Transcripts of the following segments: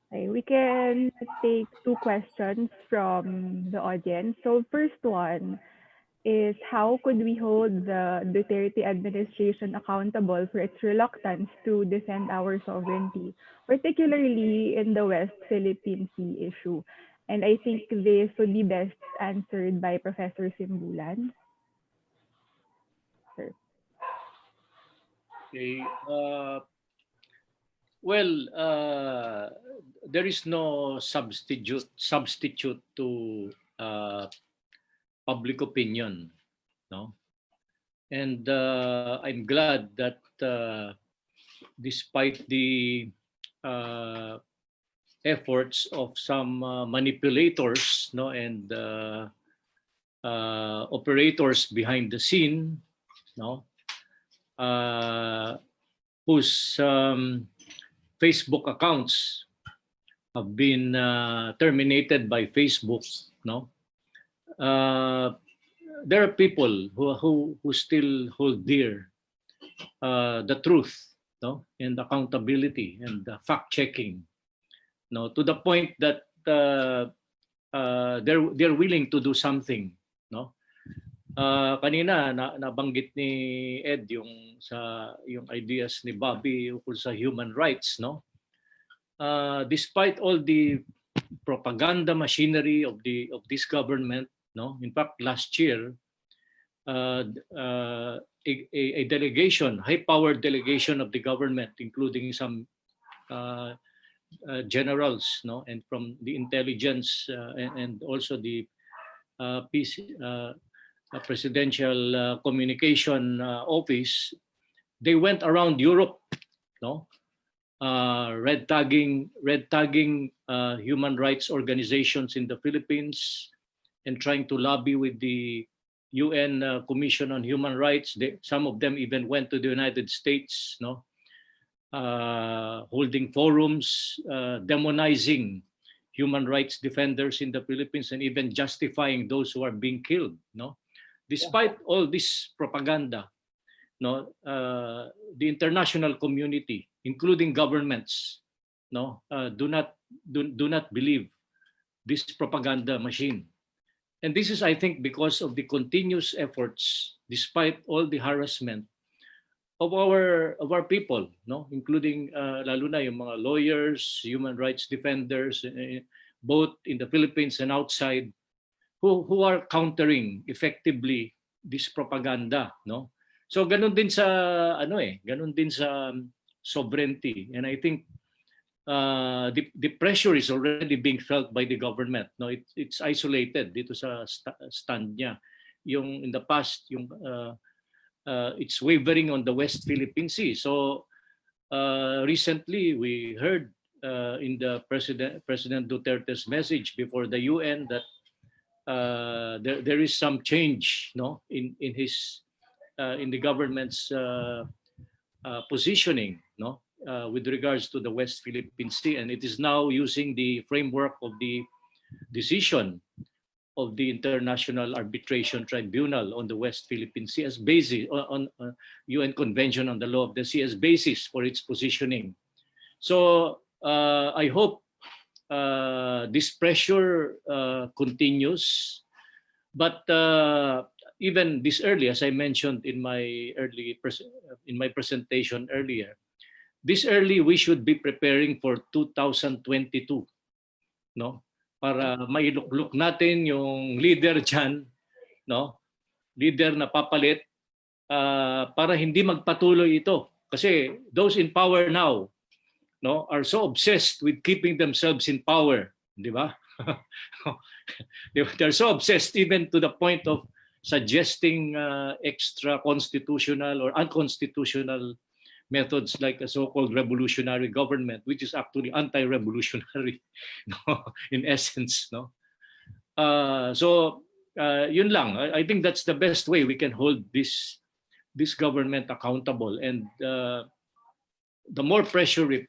Okay, we can take two questions from the audience. So first one is, how could we hold the Duterte administration accountable for its reluctance to defend our sovereignty, particularly in the West Philippine Sea issue? And I think this would be best answered by Professor Simbulan. Sir. Okay. Well, there is no substitute to public opinion, no. And I'm glad that despite the uh, efforts of some manipulators, no, and operators behind the scene, no, uh, whose Facebook accounts have been terminated by Facebook, no, uh, there are people who still hold dear the truth, no, and accountability and fact checking, no, to the point that they're willing to do something, no. Kanina nabanggit ni Ed yung ideas ni Bobby ukol sa human rights, no. Despite all the propaganda machinery of this government, no. In fact, last year, uh, uh, a delegation, high-powered delegation of the government, including some uh, generals, no, and from the intelligence and also the PC, presidential communication office, they went around Europe, no, red tagging human rights organizations in the Philippines and trying to lobby with the UN Commission on Human Rights. Some of them even went to the United States, no, holding forums, demonizing human rights defenders in the Philippines, and even justifying those who are being killed. No, despite all this propaganda, no, the international community, including governments, no, do not believe this propaganda machine. And this is, I think, because of the continuous efforts, despite all the harassment of our people, no, including lalo na yung mga lawyers, human rights defenders, both in the Philippines and outside, who are countering effectively this propaganda, no. So ganun din sa ganun din sa sovereignty, and I think the pressure is already being felt by the government, no. It's isolated dito sa stand niya. Yung in the past, yung it's wavering on the West Philippine Sea. So recently we heard in the President Duterte's message before the UN that there is some change, no, in his in the government's positioning, no, with regards to the West Philippine Sea, and it is now using the framework of the decision of the International Arbitration Tribunal on the West Philippine Sea as basis on UN Convention on the Law of the Sea as basis for its positioning. So I hope this pressure continues, but even this early, as I mentioned in my presentation earlier, this early we should be preparing for 2022, no, para mailuklok natin yung leader dyan, no, leader na papalit, para hindi magpatuloy ito, kasi those in power now, no, are so obsessed with keeping themselves in power, di ba? They're so obsessed even to the point of suggesting extra constitutional or unconstitutional methods like a so-called revolutionary government, which is actually anti-revolutionary, no, in essence, no. So yun lang. I think that's the best way we can hold this government accountable, and the more pressure we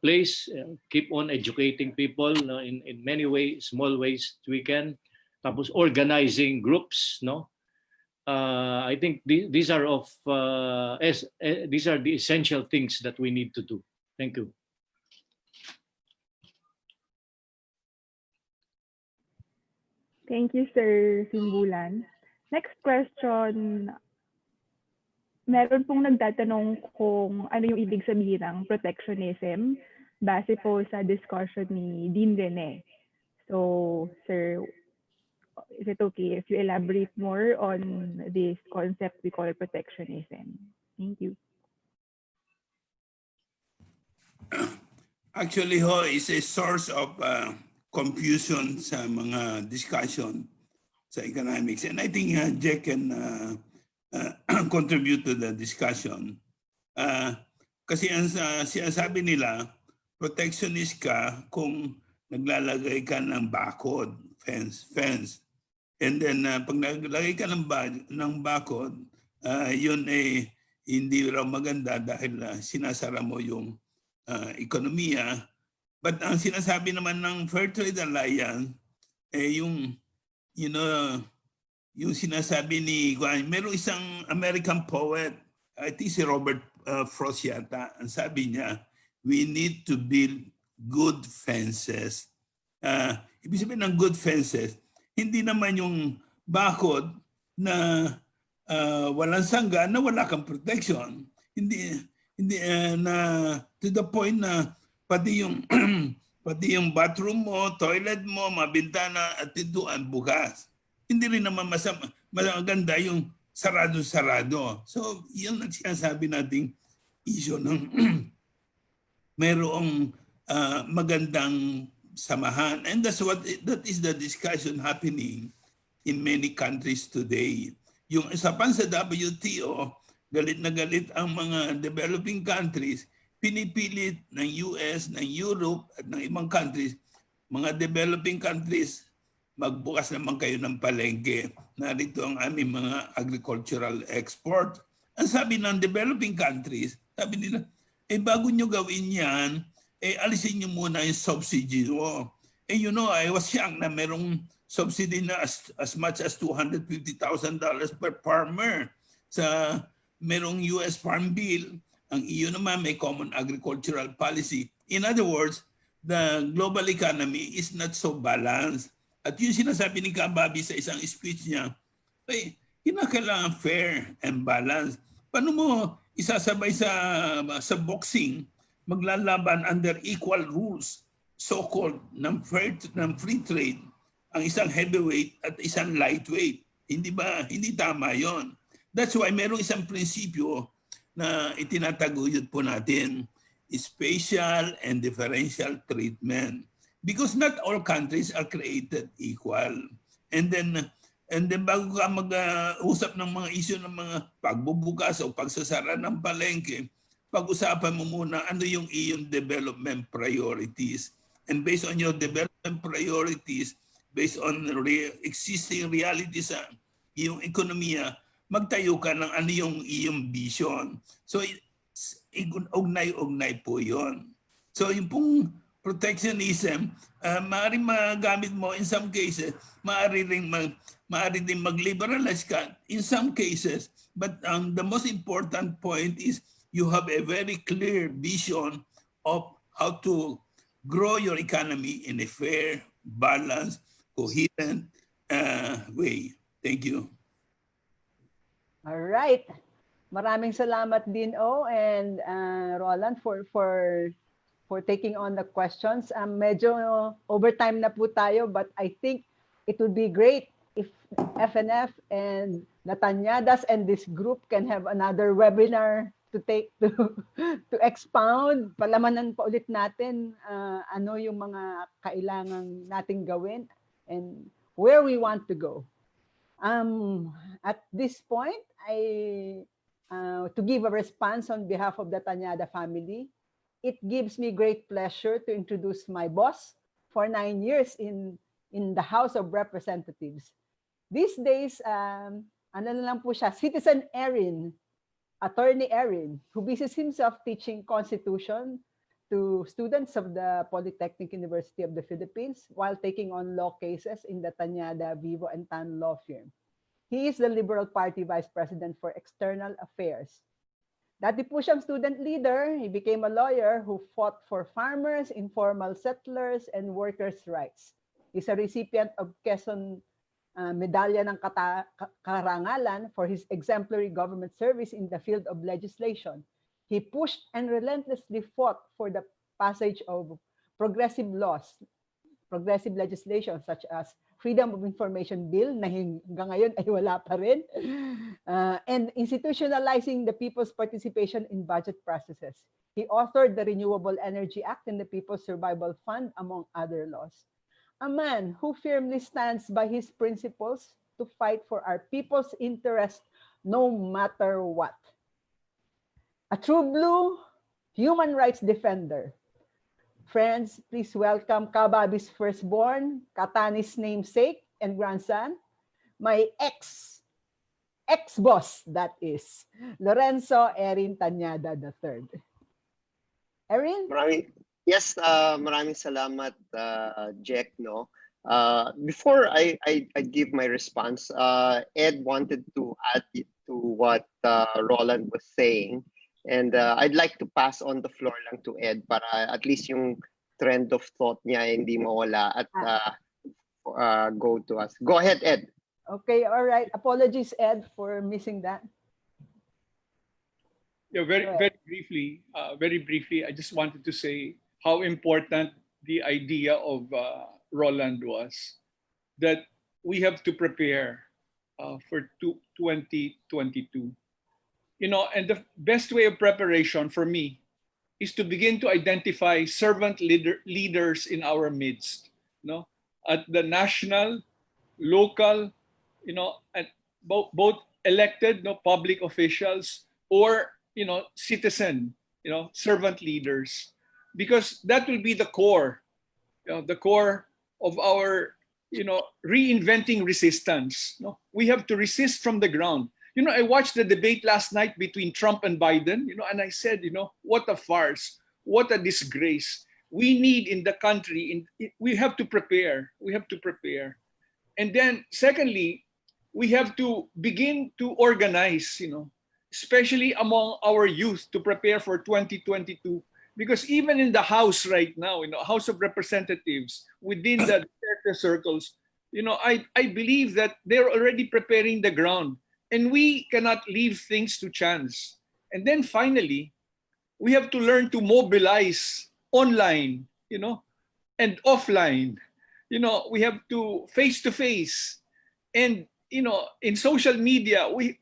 place, keep on educating people, no, in many ways, small ways we can, tapos organizing groups, no. I think these are these are the essential things that we need to do. Thank you. Thank you, Sir Simbulan. Next question, meron pong nagtatanong kung ano yung ibig sabihin ng protectionism base po sa discussion ni Dean Rene. So, sir, is it okay if you elaborate more on this concept we call protectionism? Thank you. Actually, ho, is a source of confusion sa mga discussion sa economics. And I think Jack can contribute to the discussion. Kasi ang sinasabi nila, protectionist ka kung naglalagay ka ng bakod, fence. And then pag naglagay ka ng bakod, yun ay hindi raw maganda dahil sinasara mo yung ekonomiya. But ang sinasabi naman ng Fair Trade Alliance, yung sinasabi ni merong isang American poet, I think si Robert Frost yata, ang sabi niya, we need to build good fences. Ibig sabihin ng good fences, hindi naman yung bakod na walang sangga na wala kang protection. Hindi na to the point na pati yung pati yung bathroom mo, toilet mo, mabintana at pintuan bukas. Hindi rin naman maganda yung sarado-sarado. So, yun ang sinasabi nating issue ng mayroong magandang samahan. And that is the discussion happening in many countries today. Yung isa pa sa WTO, galit na galit ang mga developing countries, pinipilit ng US, ng Europe at ng ibang countries, mga developing countries, magbukas naman kayo ng palengke. Narito ang aming mga agricultural export. Ang sabi ng developing countries, sabi nila, bago nyo gawin yan, alisin nyo muna yung subsidy mo. I was young na merong subsidy na as much as $250,000 per farmer sa merong US Farm Bill. Ang EU naman may Common Agricultural Policy. In other words, the global economy is not so balanced. At yung sinasabi ni Kababi sa isang speech niya, kinakailangan fair and balanced. Paano mo isasabay sa boxing, maglalaban under equal rules, so-called ng free trade, ang isang heavyweight at isang lightweight? Hindi tama yon. That's why merong isang prinsipyo na itinataguyod po natin, spatial and differential treatment. Because not all countries are created equal. And then bago ka mag-usap ng mga issue ng mga pagbubukas o pagsasara ng palengke, pag-usapan mo muna ano yung iyong development priorities. And based on your development priorities, based on existing realities sa iyong ekonomiya, magtayo ka ng ano yung iyong vision. So, ugnay-ugnay po yon. So, yung pong protectionism, maaaring magamit mo in some cases, maaari rin mag-liberalize ka in some cases. But the most important point is you have a very clear vision of how to grow your economy in a fair, balanced, coherent way. Thank you. All right. Maraming salamat din and Roland for taking on the questions. Medyo overtime na po tayo, but I think it would be great if FNF and Natanyadas and this group can have another webinar to expound, palamanan pa ulit natin ano yung mga kailangang nating gawin and where we want to go. At this point, to give a response on behalf of the Tanyada family, it gives me great pleasure to introduce my boss for 9 years in the House of Representatives. These days, ano na lang po siya, Citizen Erin, Attorney Erin, who busies himself teaching Constitution to students of the Polytechnic University of the Philippines while taking on law cases in the Tanyada, Vivo, and Tan law firm. He is the Liberal Party Vice President for External Affairs. Dati po siyang student leader. He became a lawyer who fought for farmers, informal settlers, and workers' rights. He's a recipient of Quezon medalya ng karangalan for his exemplary government service in the field of legislation. He pushed and relentlessly fought for the passage of progressive laws, progressive legislation such as Freedom of Information Bill na hanggang ngayon ay wala pa rin, and institutionalizing the people's participation in budget processes. He authored the Renewable Energy Act and the People's Survival Fund, among other laws. A man who firmly stands by his principles to fight for our people's interest no matter what. A true blue human rights defender. Friends, please welcome Kababi's firstborn, Katani's namesake and grandson, my ex-boss, that is, Lorenzo Erin Tañada III. Erin? Maraming salamat, Jack, no? Before I give my response, Ed wanted to add to what Roland was saying. And I'd like to pass on the floor lang to Ed para at least yung trend of thought niya hindi mawala at go to us. Go ahead, Ed. Okay, all right. Apologies, Ed, for missing that. Yeah, very briefly, I just wanted to say how important the idea of Roland was, that we have to prepare for 2022. You know, and the best way of preparation for me is to begin to identify servant leaders in our midst, you know, at the national, local, you know, and both elected, public officials, or, you know, citizen, you know, servant leaders, because that will be the core, the core of our, you know, reinventing resistance. You know, we have to resist from the ground. You know, I watched the debate last night between Trump and Biden, you know, and I said, you know, what a farce, what a disgrace. We need in the country, we have to prepare. We have to prepare. And then secondly, we have to begin to organize, you know, especially among our youth to prepare for 2022. Because even in the House right now, you know, House of Representatives, within the circles, you know, I believe that they're already preparing the ground. And we cannot leave things to chance. And then finally, we have to learn to mobilize online, you know, and offline. You know, we have to face-to-face. And, you know, in social media, we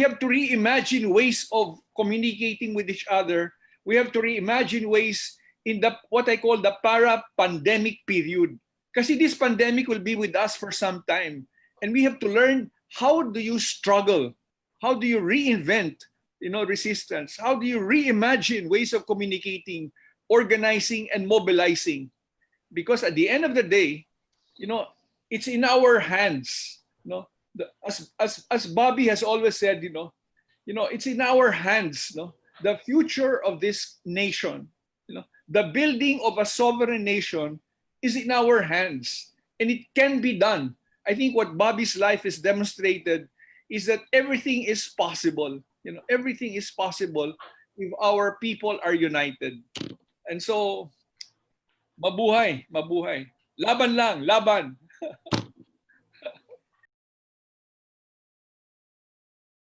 have to reimagine ways of communicating with each other. We have to reimagine ways in what I call the para-pandemic period. Because this pandemic will be with us for some time. And we have to learn, how do you struggle? How do you reinvent, you know, resistance? How do you reimagine ways of communicating, organizing, and mobilizing? Because at the end of the day, you know, it's in our hands. You know, as Bobby has always said, you know, it's in our hands. You know, the future of this nation, you know, the building of a sovereign nation is in our hands, and it can be done. I think what Bobby's life has demonstrated is that everything is possible. You know, everything is possible if our people are united. And so, mabuhay, mabuhay. Laban lang, laban.